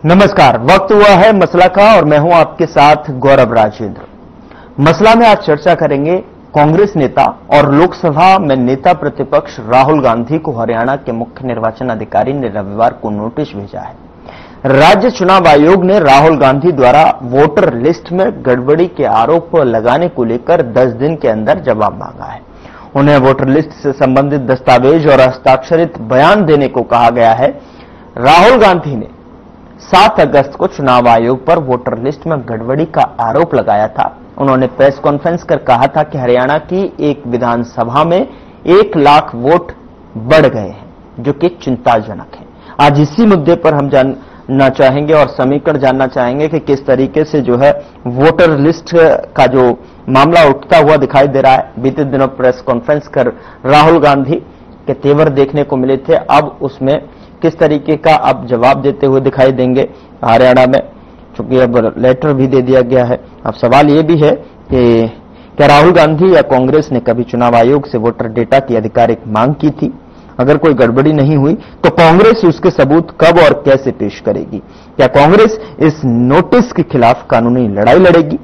नमस्कार, वक्त हुआ है मसला का और मैं हूं आपके साथ गौरव राजेंद्र। मसला में आज चर्चा करेंगे कांग्रेस नेता और लोकसभा में नेता प्रतिपक्ष राहुल गांधी को हरियाणा के मुख्य निर्वाचन अधिकारी ने रविवार को नोटिस भेजा है। राज्य चुनाव आयोग ने राहुल गांधी द्वारा वोटर लिस्ट में गड़बड़ी के आरोप लगाने को लेकर 10 दिन के अंदर जवाब मांगा है। उन्हें वोटर लिस्ट से संबंधित दस्तावेज और हस्ताक्षरित बयान देने को कहा गया है। राहुल गांधी ने 7 अगस्त को चुनाव आयोग पर वोटर लिस्ट में गड़बड़ी का आरोप लगाया था। उन्होंने प्रेस कॉन्फ्रेंस कर कहा था कि हरियाणा की एक विधानसभा में 1 लाख वोट बढ़ गए हैं, जो कि चिंताजनक है। आज इसी मुद्दे पर हम जानना चाहेंगे और समीकरण जानना चाहेंगे कि किस तरीके से जो है वोटर लिस्ट का जो मामला उठता हुआ दिखाई दे रहा है। बीते दिनों प्रेस कॉन्फ्रेंस कर राहुल गांधी के तेवर देखने को मिले थे, अब उसमें किस तरीके का अब जवाब देते हुए दिखाई देंगे हरियाणा में, चूंकि अब लेटर भी दे दिया गया है। अब सवाल ये भी है कि क्या राहुल गांधी या कांग्रेस ने कभी चुनाव आयोग से वोटर डेटा की आधिकारिक मांग की थी? अगर कोई गड़बड़ी नहीं हुई तो कांग्रेस उसके सबूत कब और कैसे पेश करेगी? क्या कांग्रेस इस नोटिस के खिलाफ कानूनी लड़ाई लड़ेगी?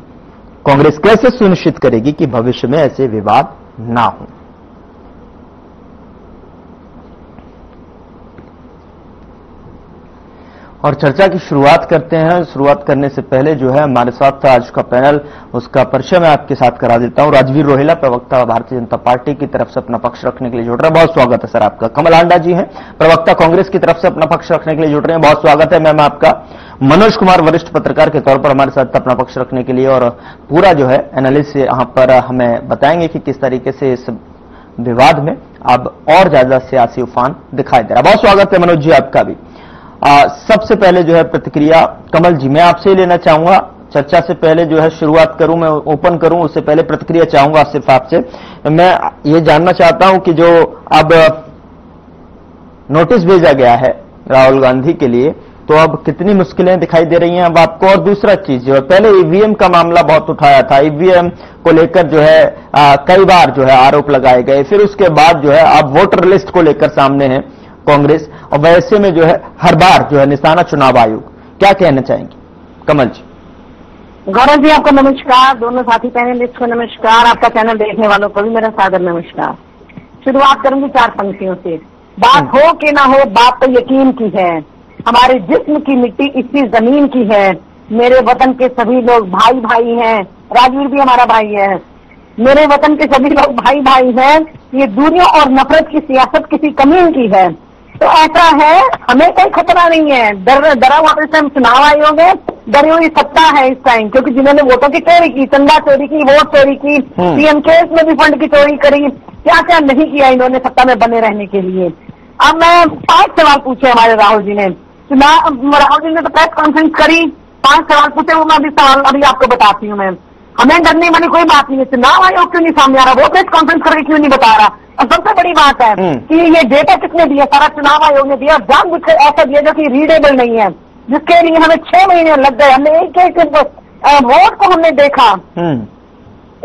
कांग्रेस कैसे सुनिश्चित करेगी कि भविष्य में ऐसे विवाद ना हो? और चर्चा की शुरुआत करते हैं। शुरुआत करने से पहले जो है हमारे साथ आज का पैनल, उसका परिचय मैं आपके साथ करा देता हूं। राजवीर रोहिला, प्रवक्ता भारतीय जनता पार्टी की तरफ से अपना पक्ष रखने के लिए जुड़ रहे हैं, बहुत स्वागत है सर आपका। कमल आंडा जी हैं, प्रवक्ता कांग्रेस की तरफ से अपना पक्ष रखने के लिए जुड़ रहे हैं, बहुत स्वागत है मैम आपका। मनोज कुमार, वरिष्ठ पत्रकार के तौर पर हमारे साथ अपना पक्ष रखने के लिए और पूरा जो है एनालिसिस यहाँ पर हमें बताएंगे कि किस तरीके से इस विवाद में अब और ज्यादा सियासी उफान दिखाई दे रहा है। बहुत स्वागत है मनोज जी आपका भी। सबसे पहले जो है प्रतिक्रिया कमल जी मैं आपसे ही लेना चाहूंगा। चर्चा से पहले जो है शुरुआत करूं, मैं ओपन करूं, उससे पहले प्रतिक्रिया चाहूंगा सिर्फ आपसे। मैं ये जानना चाहता हूं कि जो अब नोटिस भेजा गया है राहुल गांधी के लिए, तो अब कितनी मुश्किलें दिखाई दे रही हैं अब आपको? और दूसरा चीज जो है, पहले ईवीएम का मामला बहुत उठाया था, ईवीएम को लेकर जो है कई बार जो है आरोप लगाए गए, फिर उसके बाद जो है अब वोटर लिस्ट को लेकर सामने है कांग्रेस, और वैसे में जो है हर बार जो है निशाना चुनाव आयोग। क्या कहना चाहेंगे कमल जी? गौरव जी आपको नमस्कार, दोनों साथी पैनलिस्ट को नमस्कार, आपका चैनल देखने वालों को भी मेरा सादर नमस्कार। शुरुआत करूंगी 4 पंक्तियों से। बात हो कि ना हो, बात तो यकीन की है, हमारे जिस्म की मिट्टी इसी जमीन की है, मेरे वतन के सभी लोग भाई भाई हैं, राजवीर भी हमारा भाई है, मेरे वतन के सभी लोग भाई भाई हैं, ये दूरियों और नफरत की सियासत किसी कमीन की है। तो ऐसा है, हमें कोई खतरा नहीं है, डरा हुआ से हम चुनाव आयोग है, डरी हुई सत्ता है इस टाइम, क्योंकि जिन्होंने वोटों की चोरी की, चंदा चोरी की, वोट चोरी की, पीएम केस में भी फंड की चोरी करी, क्या क्या नहीं किया इन्होंने सत्ता में बने रहने के लिए। अब मैं 5 सवाल पूछे हमारे राहुल जी ने, राहुल जी ने तो प्रेस कॉन्फ्रेंस करी, 5 सवाल पूछे, वो मैं अभी आपको बताती हूँ। मैं हमें डरने वाली कोई बात नहीं है, चुनाव आयोग क्यों नहीं सामने आ रहा, वो प्रेस कॉन्फ्रेंस करके क्यों नहीं बता रहा। और सबसे बड़ी बात है कि ये डेटा किसने दिया, सारा चुनाव आयोग ने दिया, जानबूझकर ऐसा दिया जो कि रीडेबल नहीं है, जिसके लिए हमें 6 महीने लग गए। हमने एक वोट को हमने देखा,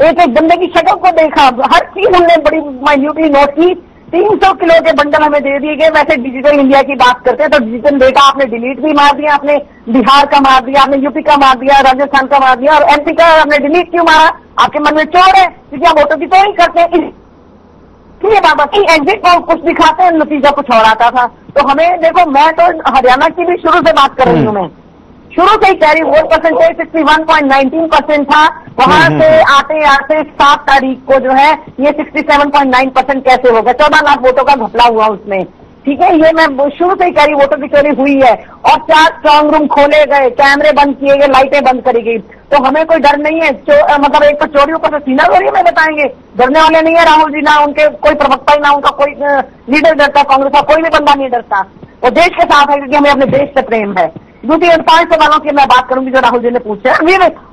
एक एक बंदे की शक्ल को देखा, हर चीज हमने बड़ी माइन्यूटली नोट की। 300 किलो के बंडल हमें दे दिए गए। वैसे डिजिटल इंडिया की बात करते हैं तो डिजिटल डेटा आपने डिलीट भी मार दिया, आपने बिहार का मार दिया, आपने यूपी का मार दिया, राजस्थान का मार दिया, और एमपी का आपने डिलीट क्यों मारा? आपके मन में चोर है, क्योंकि आप वोटों की चोरी करते हैं। ये बाबा की एग्जिट पोल कुछ दिखाते हैं, नतीजा कुछ और आता था। तो हमें देखो, मैं तो हरियाणा की भी शुरू से बात कर रही हूँ, मैं शुरू से ही कह रही हूँ, वोट परसेंटेज 61.19% था, वहां से आते आते 7 तारीख को जो है ये 67.9% कैसे होगा? 14 लाख वोटों का घपला हुआ उसमें, ठीक है। ये मैं शुरू से ही कह रही, वोटों की चोरी हुई है, और 4 स्ट्रांग रूम खोले गए, कैमरे बंद किए गए, लाइटें बंद करी गई, तो हमें कोई डर नहीं है। मतलब एक तो चोरियों का तो सीना चोरी में बताएंगे, डरने वाले नहीं है राहुल जी, ना उनके कोई प्रवक्ता ही, ना उनका कोई लीडर डरता, कांग्रेस का कोई भी बंदा नहीं डरता, वो देश के साथ है, क्योंकि हमें अपने देश से प्रेम है। दूसरी 5 सवालों की मैं बात करूंगी जो राहुल जी ने पूछे।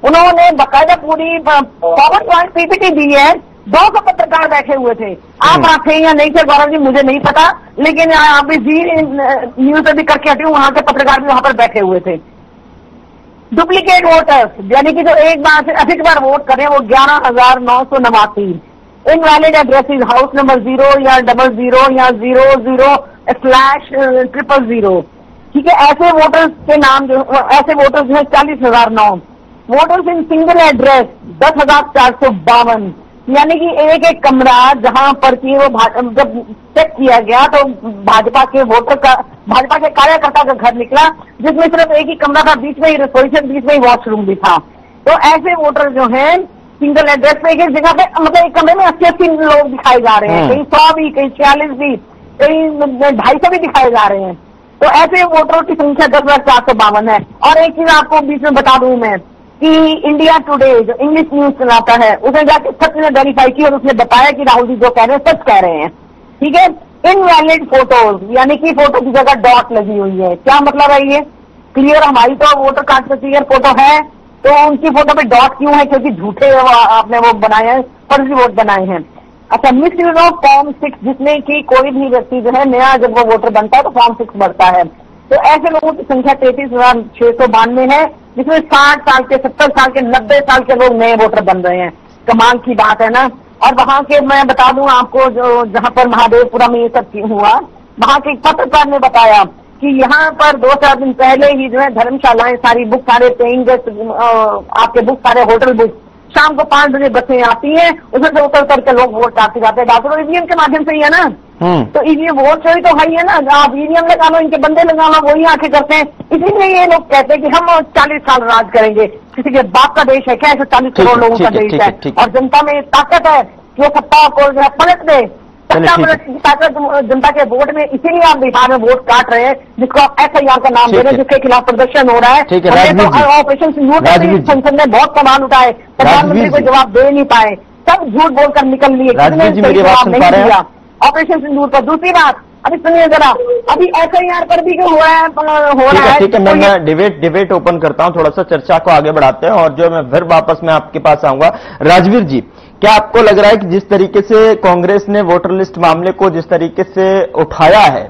उन्होंने बाकायदा पूरी पावर पॉइंट पीपीटी दी है, 200 पत्रकार बैठे हुए थे। आप वहां थे या नहीं थे गौरव जी मुझे नहीं पता, लेकिन अभी जी न्यूज भी करके हटी हूँ, वहां के पत्रकार भी वहां पर बैठे हुए थे। डुप्लीकेट वोटर्स, यानी कि जो एक बार से अधिक बार वोट कर रहे हैं, वो 11,989। इनवैलिड एड्रेसेस, हाउस नंबर 0 या 00 या 00/000, ठीक है, ऐसे वोटर्स के नाम ऐसे वोटर्स हैं 40,000 नाम, वोटर्स इन सिंगल एड्रेस 10,452, यानी कि एक एक कमरा जहां पर कि वो जब चेक किया गया तो भाजपा के कार्यकर्ता का घर निकला, जिसमें सिर्फ एक ही कमरा था, बीच में ही रसोई से, बीच में ही वॉशरूम भी था। तो ऐसे वोटर जो हैं सिंगल एड्रेस पे एक एक जगह पे, मतलब एक कमरे में 80-80 लोग दिखाए जा रहे हैं, कहीं 100 भी, कहीं 46 भी, कहीं 250 भी दिखाए जा रहे हैं। तो ऐसे वोटरों की संख्या 10,452 है। और एक चीज आपको बीच में बता दूं मैं कि इंडिया टुडे जो इंग्लिश न्यूज चलाता है, उसने जाके सच ने वेरीफाई की और उसने बताया कि राहुल जी जो कह रहे हैं सच कह रहे हैं। ठीक है, इनवैलिड फोटोज, यानी कि फोटो की जगह डॉट लगी हुई है। क्या मतलब है ये? क्लियर, हमारी तो वोटर कार्ड पे क्लियर फोटो है, तो उनकी फोटो पे डॉट क्यों है? क्योंकि झूठे आपने वो बनाए हैं, फर्जी वोट बनाए हैं। अच्छा, मिस यूज ऑफ फॉर्म 6, जिसमें कि कोई भी व्यक्ति जो है नया जब वो वोटर बनता है तो फॉर्म 6 बढ़ता है। तो ऐसे लोगों की संख्या 33,692 है, जिसमें 60 साल के, 70 साल के, 90 साल के लोग नए वोटर बन रहे हैं। कमाल की बात है ना। और वहां के मैं बता दूं आपको, जो जहां पर महादेवपुरा में ये सब हुआ, वहां के पत्रकार ने बताया कि यहाँ पर 2-4 दिन पहले ही जो है धर्मशालाएं सारी बुक, सारे पेइंग आपके बुक, सारे होटल बुक, शाम को 5 बजे बसें आती हैं, उसमें से उतर के लोग वोट डालते जाते हैं। डालते तो ईवीएम के माध्यम से ही है ना। तो ईवीएम वोट चोरी तो है ही है ना। आप ईवीएम लगा लो, इनके बंदे लगा लो, वही आके करते हैं। इसीलिए ये लोग कहते हैं कि हम 40 साल राज करेंगे। किसी के बाप का देश है क्या? ऐसे 40 करोड़ लोगों का देश है, और जनता में ताकत है कि वो सत्ता को जो है पलट दे। जनता के वोट में, इसीलिए आप बिहार में वोट काट रहे हैं, जिसको आप SIR का नाम दे रहे हैं, जिसके खिलाफ प्रदर्शन हो रहा है। ऑपरेशन सिंदूर में संसद ने बहुत सवाल उठाए, प्रधानमंत्री को जवाब दे नहीं पाए, सब झूठ बोलकर निकल लिए, जवाब नहीं दिया ऑपरेशन सिंदूर पर। दूसरी बात, अभी सुनिए जरा, अभी SIR पर भी हो रहा है। ठीक है, मैं डिबेट ओपन करता हूं, थोड़ा सा चर्चा को आगे बढ़ाते हैं, और जो मैं फिर वापस मैं आपके पास आऊंगा। राजवीर जी, क्या आपको लग रहा है कि जिस तरीके से कांग्रेस ने वोटर लिस्ट मामले को जिस तरीके से उठाया है,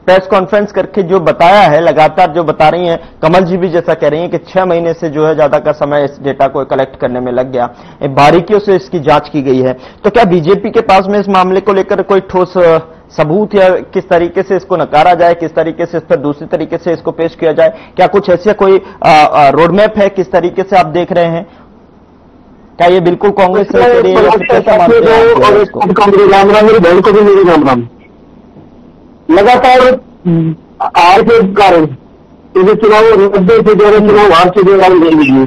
प्रेस कॉन्फ्रेंस करके जो बताया है, लगातार जो बता रही हैं, कमल जी भी जैसा कह रही हैं कि 6 महीने से जो है ज्यादा का समय इस डेटा को कलेक्ट करने में लग गया, बारीकियों से इसकी जांच की गई है, तो क्या बीजेपी के पास में इस मामले को लेकर कोई ठोस सबूत या किस तरीके से इसको नकारा जाए, किस तरीके से इस पर दूसरी तरीके से इसको पेश किया जाए, क्या कुछ ऐसा कोई रोडमैप है? किस तरीके से आप देख रहे हैं? क्या ये बिल्कुल कांग्रेस से राम राम, मेरी बहन को भी मेरी राम राम। लगातार हार के कारण इसे चुनाव 90 से ज्यादा चुनाव हार से ज्यादा ले लीजिए।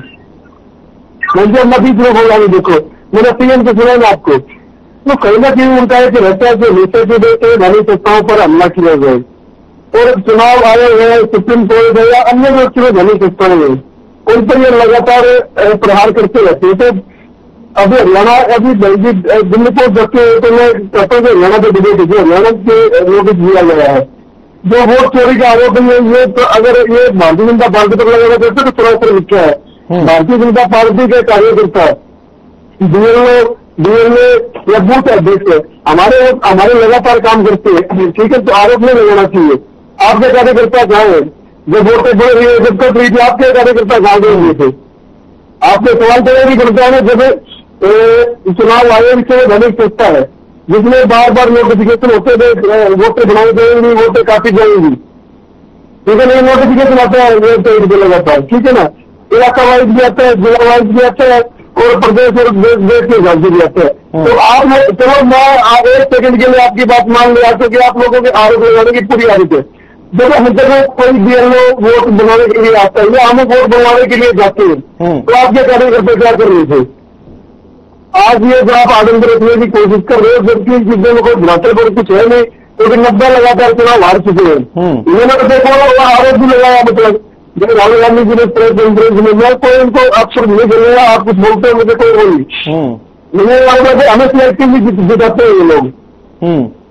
मुझे नबी चुनाव हो जाए, देखो मेरा PM को सुना है आपको, तो कहीं ना कहीं उनका एक रहता है कि नेता के देते धनी संस्थाओं पर हमला किया जाए, और चुनाव आयोग है, सुप्रीम कोर्ट है या अन्य जो चुनाव धनी संस्थाएं हैं, उन पर ये लगातार प्रहार करते रहते हैं। तो अभी हरियाणा, अभी दिल्ली को जबकि तो मैं कहता हूँ कि हरियाणा के डिबेट है, हरियाणा के नोटिस दिया गया है, जो वोट चोरी का आरोप है, ये तो अगर ये भारतीय जनता पार्टी पर लगाया जाता है तो थोड़ा सा लिखा है। भारतीय जनता पार्टी के कार्यकर्ता डीएलए या बूथ अध्यक्ष हमारे लगातार काम करते हैं, ठीक है, तो आरोप नहीं लगाना चाहिए। आपके कार्यकर्ता कहाँ है जब वोटें बढ़ रही है, जब तक रही थी आपके कार्यकर्ता कहाँ गए थे? आपके सवाल तो ये भी करता है जब चुनाव आयोग से धनिक सोचता है, जिसमें बार बार नोटिफिकेशन होते थे, वोटें बनाई जाएंगी, वोटें काटी जाएंगी, ठीक है, नहीं नोटिफिकेशन आता है, वो लगाता है, ठीक है ना, इलाका वाइज भी आता है, जिला वाइज भी आता है, और प्रदेश और देश के हिसाब से भी आता है। तो आप चलो मैं 1 सेकंड के लिए आपकी बात मान लिया, क्योंकि आप लोगों के आरोप लगाने की पूरी आदत है। जब हम कोई BLO वोट बनाने के लिए आता है या हम वोट बनवाने के लिए जाते हैं, तो आपके कार्यकर्ता क्या कर रहे थे? आज ये जो आप आडंबर रखने की कोशिश कर रहे हो, जबकि चीजों में कोई हिमाचल पर कुछ है नहीं, क्योंकि 90 लगातार चुनाव हार चुके हैं। इन्होंने तो देखो आरोप भी लगाया, मतलब जब राहुल गांधी जी ने प्रेस कॉन्फ्रेंस में, मैं कोई उनको अक्सर नहीं करूंगा, आप कुछ बोलते हो मुझे कोई बोली मुझे लगता है हमें सिलेक्टिवली जिताते हैं ये लोग।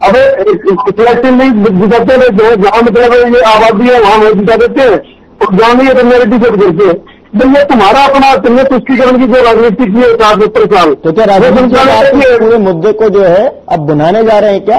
अब सिलेक्टिवली जिताते हैं, जहाँ मतलब ये आबादी है वहां वो जिता देते हैं, और जहाँ नहीं है तो मेरिट सेट करते हैं। ये तुम्हारा अपना तुमने तुष्टीकरण की जो राजनीति की है 70 साल, तो क्या राजनीति पूरे मुद्दे को जो है अब बनाने जा रहे हैं क्या?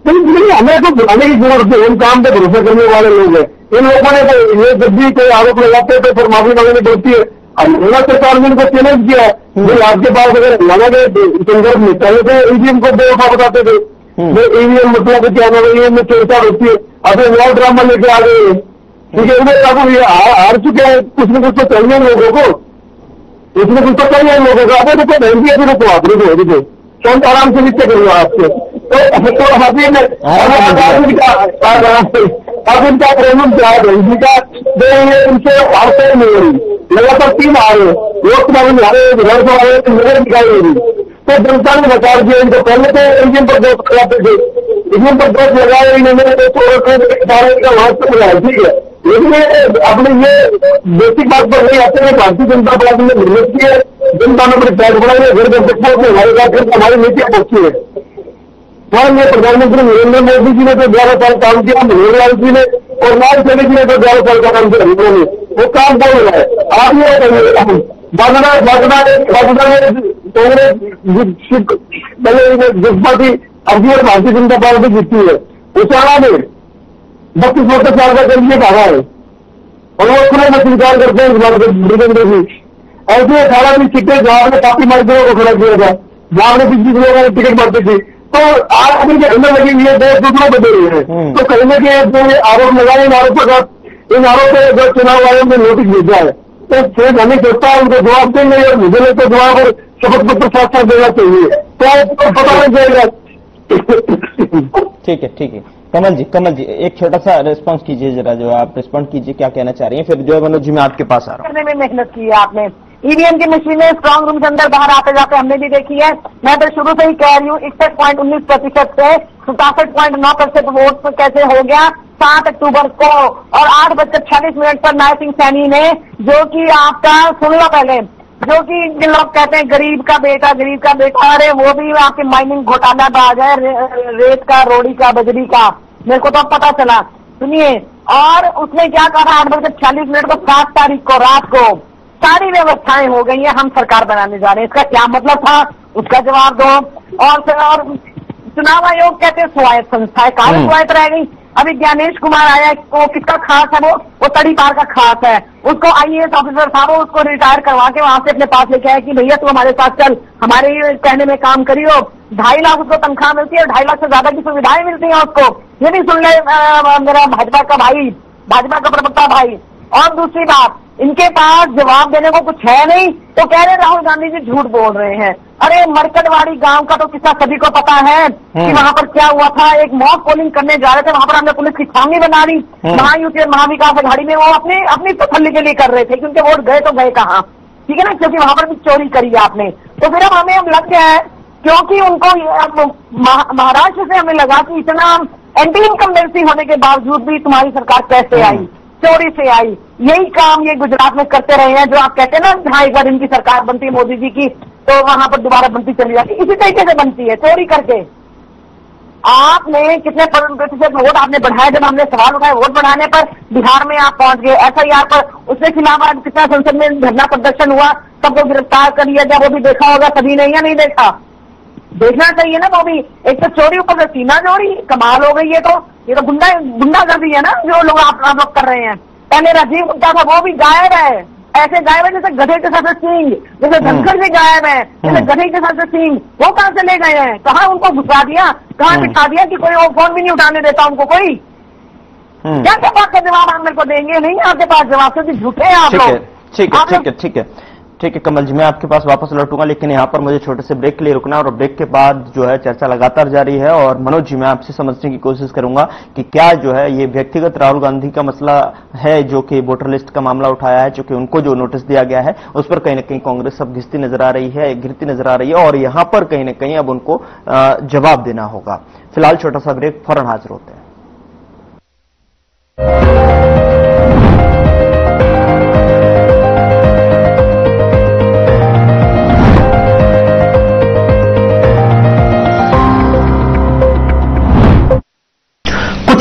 नहीं, हमें तो बुलाने की जरूरत है, इन काम पे भरोसा करने वाले लोग हैं। इन लोगों ने तो ये जब भी कोई आरोप लगाते हैं तो फिर माफी मांगनी पड़ती है। हरियाणा सरकार ने इनको चैलेंज किया है, जो आपके पास अगर हरियाणा के संदर्भ में पहले तो ईवीएम को बेवफा बताते थे, ईवीएम मतलब क्या नाम है, ईवीएम में छेड़छाड़ होती है, अभी नया ड्रामा लेके आ गए हैं, ठीक है। उन्हें अब ये हार चुके हैं, कुछ न कुछ तो चाहिए लोगों को, कुछ न कुछ तो चाहिए लोगों को। अब देखो बहन जी, अभी रुको आप, रुको शांत आराम से नीचे करूँ आपसे। तो अभी अब इनका प्रेम क्या है, इनका उनसे वार्ता नहीं हो रही, लगातार 3 आ रहे, लोकसभा में हारे, विधानसभा हारे, नगर निकाय हो रही। तो जनता ने बता दिया इनको, पहले तो इंजन पर दोष लगाते थे, इंजन पर दोष लगाए इन्होंने, का महत्व लगाया, ठीक है। लेकिन अपने ये बेसिक बात पर नहीं आते हैं, भारतीय जनता पार्टी ने मेहनत की है, जनता ने अपने पैर बढ़ाए, घर घर तक हमारे कार्यक्रम हमारी नीतियां पहुंची है। माननीय प्रधानमंत्री नरेंद्र मोदी जी ने तो 11 साल काम किया, मनोहर लाल जी ने, और लाल सेना जी ने तो 11 साल का काम किया, उन्होंने वो काम बोल रहा है। आप ये बागड़ा कांग्रेस जसपा की अभी और भारतीय जनता पार्टी जीती है, उचाला में 32-32 साल का करिए कहा है, और वो खुले में स्वीकार करते हैं इस बात को। ऐसे 18 भी सीटें जहां ने काफी मजदूरों को खड़ा किया था, जहां ने 20 लोगों ने टिकट बांटी थी, तो आज भी अंदर लगी हुई है, 2 दूसरों को दे रही है। तो कहीं के जो आरोप लगाए, इन आरोपों का, इन आरोप जो चुनाव आयोग ने नोटिस भेजा है, तो फिर हमें सोचता है उनको जवाब देंगे, और मुझे नहीं तो जवाब और शपथ पत्र साथ साथ देना चाहिए, तो पता नहीं चलेगा। ठीक है कमल जी एक छोटा सा रिस्पांस कीजिए, जरा जो आप रिस्पॉन्ड कीजिए, क्या कहना चाह रही हैं, फिर जो है मनोज जी मैं आपके पास आ रहा हूँ। करने में मेहनत की है आपने, ईवीएम की मशीनें स्ट्रांग रूम के अंदर बाहर आते जाते हमने भी देखी है। मैं तो शुरू से ही कह रही हूँ 61.19% से 67.9% वोट कैसे हो गया 7 अक्टूबर को, और 8:46 पर नायब सिंह सैनी ने, जो कि आपका सुन लो पहले, जो कि जिन लोग कहते हैं गरीब का बेटा, अरे वो भी आपके माइनिंग घोटाला बाज है, रेत का, रोड़ी का, बजरी का, मेरे को तो पता चला। सुनिए, और उसने क्या कहा 8:46 को 7 तारीख को रात को सारी व्यवस्थाएं हो गई है, हम सरकार बनाने जा रहे हैं। इसका क्या मतलब था, उसका जवाब दो। और चुनाव आयोग कहते हैं स्वायत्त संस्था है, कहाँ स्वायत्त रह गई। अभी ज्ञानेश कुमार आया, वो किसका खास है, वो तड़ी पार का खास है, उसको IAS ऑफिसर था, वो उसको रिटायर करवा के वहां से अपने पास लेके आया कि भैया तू हमारे साथ चल, हमारे ही कहने में काम करियो। 2.5 लाख उसको तनख्वाह मिलती है, 2.5 लाख से ज्यादा की सुविधाएं मिलती हैं उसको। ये भी सुन ले मेरा भाजपा का भाई, भाजपा का प्रवक्ता भाई। और दूसरी बात, इनके पास जवाब देने को कुछ है नहीं, तो कह रहे राहुल गांधी जी झूठ बोल रहे हैं। अरे मरकटवाड़ी गांव का तो किस्सा सभी को पता है कि वहां पर क्या हुआ था। एक मॉक पोलिंग करने जा रहे थे, वहां पर हमने पुलिस की छावनी बना दी। महायुति और महाविकास अघाड़ी में वो अपनी तसल्ली के लिए कर रहे थे, क्योंकि वोट गए तो गए कहाँ, ठीक है ना, क्योंकि वहां पर भी चोरी करी आपने। तो फिर अब हमें लग गया है, क्योंकि उनको महाराष्ट्र से हमें लगा कि इतना एंटी इनकम्बेंसी होने के बावजूद भी तुम्हारी सरकार कैसे आई, चोरी से आई। यही काम ये गुजरात में करते रहे हैं, जो आप कहते हैं ना, हाँ एक बार इनकी सरकार बनती है मोदी जी की, तो वहां पर दोबारा बनती चली जाती, इसी तरीके से बनती है, चोरी करके। आपने कितने प्रतिशत वोट आपने बढ़ाए, जब हमने सवाल उठाए वोट बढ़ाने पर, बिहार में आप पहुंच गए। SIR पर उसके खिलाफ आज कितना संसद में धरना प्रदर्शन हुआ, सबको गिरफ्तार कर लिया गया, वो भी देखा होगा सभी ने, या नहीं देखा? देखना चाहिए ना वो भी। एक तो चोरी ऊपर से सीना चोरी, कमाल हो गई। ये तो गुंडागर्दी है ना जो लोग आप लोग कर रहे हैं। पहले राजीव गुप्ता था, वो भी गायब है, ऐसे गायब है जैसे गधे के साथ सिंह, जैसे धनखड़ से गायब है, जैसे गधे के साथ सिंह। वो कहाँ से ले गए हैं, कहाँ उनको घुसा दिया, कहाँ बिठा दिया कि कोई वो फोन भी नहीं उठाने देता उनको कोई। क्या क्या बात का जवाब आप मेरे को देंगे? नहीं आपके पास जवाब, क्योंकि झूठे हैं आप लोग। ठीक है कमल जी, मैं आपके पास वापस लौटूंगा, लेकिन यहाँ पर मुझे छोटे से ब्रेक के लिए रुकना, और ब्रेक के बाद जो है चर्चा लगातार जारी है। और मनोज जी, मैं आपसे समझने की कोशिश करूंगा कि क्या जो है ये व्यक्तिगत राहुल गांधी का मसला है, जो कि वोटर लिस्ट का मामला उठाया है, चूंकि उनको जो नोटिस दिया गया है उस पर कहीं ना कहीं कांग्रेस अब घिसती नजर आ रही है, गिरती नजर आ रही है, और यहाँ पर कहीं ना कहीं अब उनको जवाब देना होगा। फिलहाल छोटा सा ब्रेक, फौरन हाजिर होते हैं।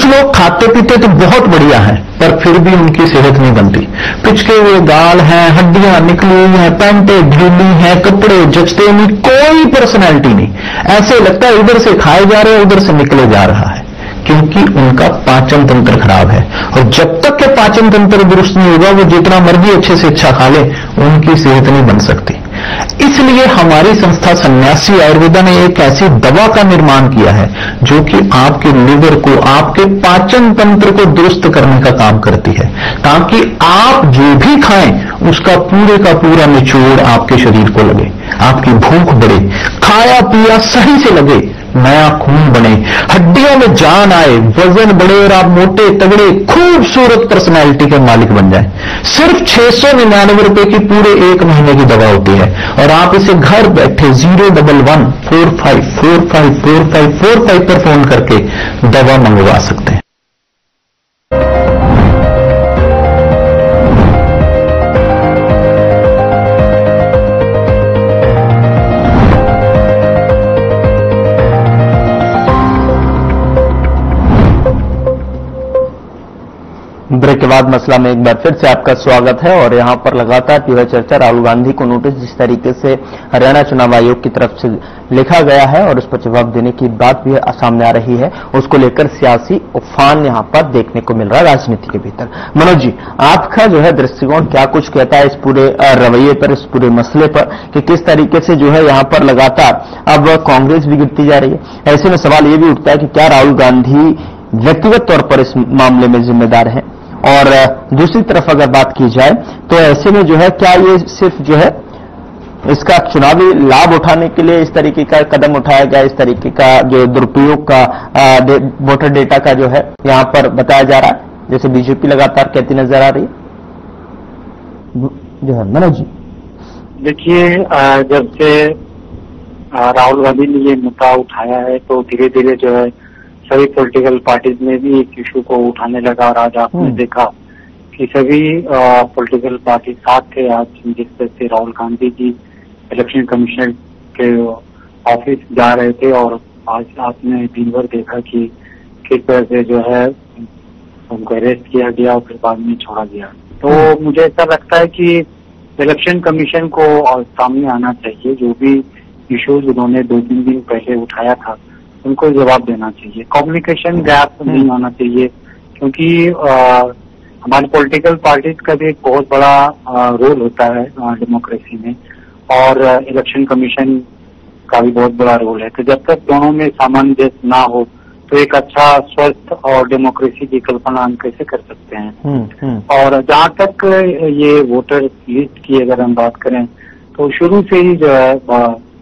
लोग खाते पीते तो बहुत बढ़िया है, पर फिर भी उनकी सेहत नहीं बनती। पिचके हुए गाल हैं, हड्डियां निकली हुई हैं, पैंटें ढीली हैं, कपड़े जचते नहीं, कोई पर्सनैलिटी नहीं। ऐसे लगता है इधर से खाए जा रहे हैं, उधर से निकले जा रहा है, क्योंकि उनका पाचन तंत्र खराब है। और जब तक के पाचन तंत्र दुरुस्त नहीं होगा, वो जितना मर्जी अच्छे से अच्छा खा ले, उनकी सेहत नहीं बन सकती। इसलिए हमारी संस्था सन्यासी आयुर्वेदा ने एक ऐसी दवा का निर्माण किया है जो कि आपके लिवर को, आपके पाचन तंत्र को दुरुस्त करने का काम करती है, ताकि आप जो भी खाएं उसका पूरे का पूरा निचोड़ आपके शरीर को लगे, आपकी भूख बढ़े, खाया पिया सही से लगे, नया खून बने, हड्डियों में जान आए, वजन बढ़े और आप मोटे तगड़े खूबसूरत पर्सनैलिटी के मालिक बन जाएं। सिर्फ 699 रुपए की पूरे 1 महीने की दवा होती है और आप इसे घर बैठे 01145454545 पर फोन करके दवा मंगवा सकते हैं। ब्रेक के बाद मसला में एक बार फिर से आपका स्वागत है और यहां पर लगातार तीव्र चर्चा राहुल गांधी को नोटिस जिस तरीके से हरियाणा चुनाव आयोग की तरफ से लिखा गया है और उस पर जवाब देने की बात भी सामने आ रही है, उसको लेकर सियासी उफान यहां पर देखने को मिल रहा है राजनीति के भीतर। मनोज जी, आपका जो है दृष्टिकोण क्या कुछ कहता है इस पूरे रवैये पर, इस पूरे मसले पर कि किस तरीके से जो है यहां पर लगातार अब कांग्रेस भी गिरती जा रही है? ऐसे में सवाल यह भी उठता है कि क्या राहुल गांधी व्यक्तिगत तौर पर इस मामले में जिम्मेदार है? और दूसरी तरफ अगर बात की जाए तो ऐसे में जो है क्या ये सिर्फ जो है इसका चुनावी लाभ उठाने के लिए इस तरीके का कदम उठाया गया, इस तरीके का जो दुरुपयोग का वोटर डेटा का जो है यहां पर बताया जा रहा है, जैसे बीजेपी लगातार कहती नजर आ रही है जो है? मनोज जी देखिए, जब से राहुल गांधी ने ये मुद्दा उठाया है तो धीरे धीरे जो है सभी पॉलिटिकल पार्टीज में भी एक इशू को उठाने लगा और आज आपने देखा कि सभी पॉलिटिकल पार्टी साथ थे आज, जिस तरह से राहुल गांधी जी इलेक्शन कमीशन के ऑफिस जा रहे थे और आज आपने दिन भर देखा कि किस तरह से जो है उनको अरेस्ट किया गया और फिर बाद में छोड़ा गया। तो मुझे ऐसा लगता है कि इलेक्शन कमीशन को सामने आना चाहिए, जो भी इश्यूज उन्होंने 2-3 दिन पहले उठाया था उनको जवाब देना चाहिए। कम्युनिकेशन गैप नहीं होना चाहिए, क्योंकि हमारी पॉलिटिकल पार्टीज का भी एक बहुत बड़ा रोल होता है डेमोक्रेसी में और इलेक्शन कमीशन का भी बहुत बड़ा रोल है। तो जब तक दोनों में सामंजस्य ना हो तो एक अच्छा स्वस्थ और डेमोक्रेसी की कल्पना हम कैसे कर सकते हैं। और जहां तक ये वोटर लिस्ट की अगर हम बात करें तो शुरू से ही जो है,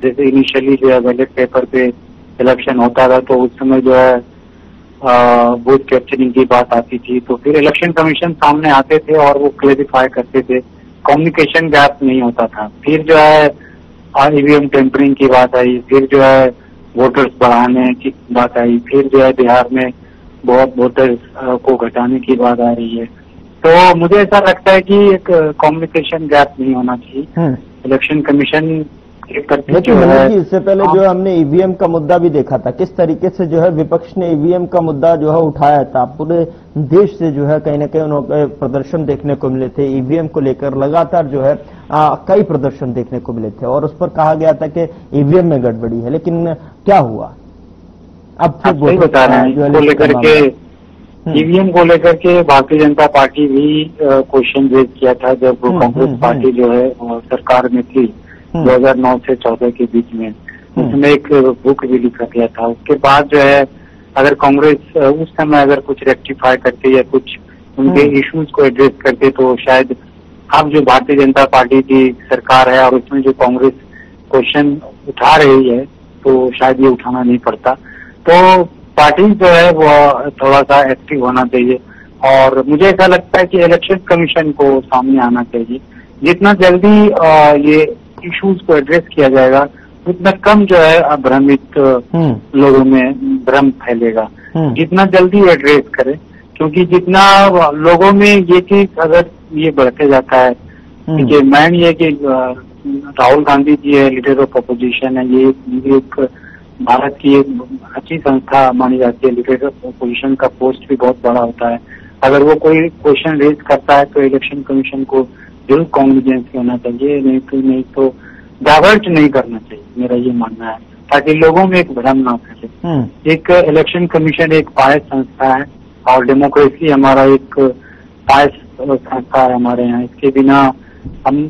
जैसे इनिशियली जो है बैलेट पेपर पे इलेक्शन होता था तो उस समय जो है बूथ कैप्चरिंग की बात आती थी, तो फिर इलेक्शन कमीशन सामने आते थे और वो क्लेरिफाई करते थे, कम्युनिकेशन गैप नहीं होता था। फिर जो है ईवीएम टेम्परिंग की बात आई, फिर जो है वोटर्स बढ़ाने की बात आई, फिर जो है बिहार में बहुत वोटर्स को घटाने की बात आ रही है। तो मुझे ऐसा लगता है कि एक कम्युनिकेशन गैप नहीं होना चाहिए। इलेक्शन कमीशन लेकिन इससे पहले जो हमने ईवीएम का मुद्दा भी देखा था, किस तरीके से जो है विपक्ष ने ईवीएम का मुद्दा जो है उठाया था, पूरे देश से जो है कहीं ना कहीं उन्होंने प्रदर्शन देखने को मिले थे ईवीएम को लेकर, लगातार जो है कई प्रदर्शन देखने को मिले थे और उस पर कहा गया था कि ईवीएम में गड़बड़ी है, लेकिन क्या हुआ? अब फिर बता रहे हैं इसको लेकर के, ईवीएम को लेकर के भारतीय जनता पार्टी भी क्वेश्चन रेज किया था जब कांग्रेस पार्टी जो है सरकार में थी 2009 से 14 के बीच में, उसमें एक बुक भी लिखा गया था। उसके बाद जो है अगर कांग्रेस उस समय अगर कुछ रेक्टिफाई करते या कुछ उनके इश्यूज को एड्रेस करते तो शायद अब जो भारतीय जनता पार्टी की सरकार है और उसमें जो कांग्रेस क्वेश्चन उठा रही है तो शायद ये उठाना नहीं पड़ता। तो पार्टी जो है वो थोड़ा सा एक्टिव होना चाहिए और मुझे ऐसा लगता है कि इलेक्शन कमीशन को सामने आना चाहिए। जितना जल्दी ये इश्यूज को एड्रेस किया जाएगा उतना कम जो है भ्रमित लोगों में भ्रम फैलेगा। जितना जल्दी एड्रेस करें, क्योंकि जितना लोगों में ये चीज अगर ये बढ़ते जाता है कि मैन ये कि राहुल गांधी जी है, लीडर ऑफ अपोजिशन है, ये एक भारत की एक अच्छी संस्था मानी जाती है, लीडर ऑफ अपोजिशन का पोस्ट भी बहुत बड़ा होता है। अगर वो कोई क्वेश्चन रेज करता है तो इलेक्शन कमीशन को जरूर कॉन्फिडेंस होना चाहिए, नहीं तो डाइवर्ट नहीं करना चाहिए, मेरा ये मानना है, ताकि लोगों में एक भ्रम ना फैले। एक इलेक्शन कमीशन एक पायस संस्था है और डेमोक्रेसी हमारा एक पायस संस्था है हमारे यहाँ। इसके बिना हम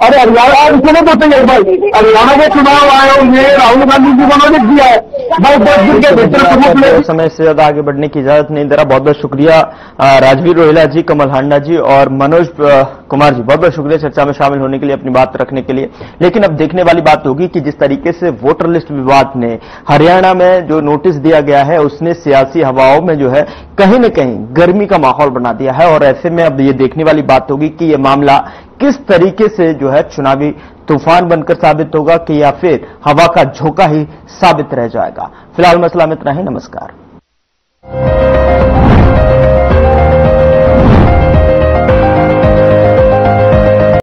अरे हरियाणा सुनो तो सही है भाई, हरियाणा के चुनाव आए होंगे, राहुल गांधी जी को नोटिस दिया है भाई, 10 दिन के भीतर प्रमुख समय से ज्यादा आगे बढ़ने की इजाजत नहीं दे रहा। बहुत बहुत शुक्रिया राजवीर रोहिला जी, कमल हांडा जी और मनोज कुमार जी, बहुत बहुत शुक्रिया चर्चा में शामिल होने के लिए, अपनी बात रखने के लिए। लेकिन अब देखने वाली बात होगी कि जिस तरीके से वोटर लिस्ट विवाद ने हरियाणा में जो नोटिस दिया गया है उसने सियासी हवाओं में जो है कहीं न कहीं गर्मी का माहौल बना दिया है, और ऐसे में अब ये देखने वाली बात होगी कि यह मामला किस तरीके से जो है चुनावी तूफान बनकर साबित होगा कि या फिर हवा का झोंका ही साबित रह जाएगा। फिलहाल मसला में इतना ही। नमस्कार।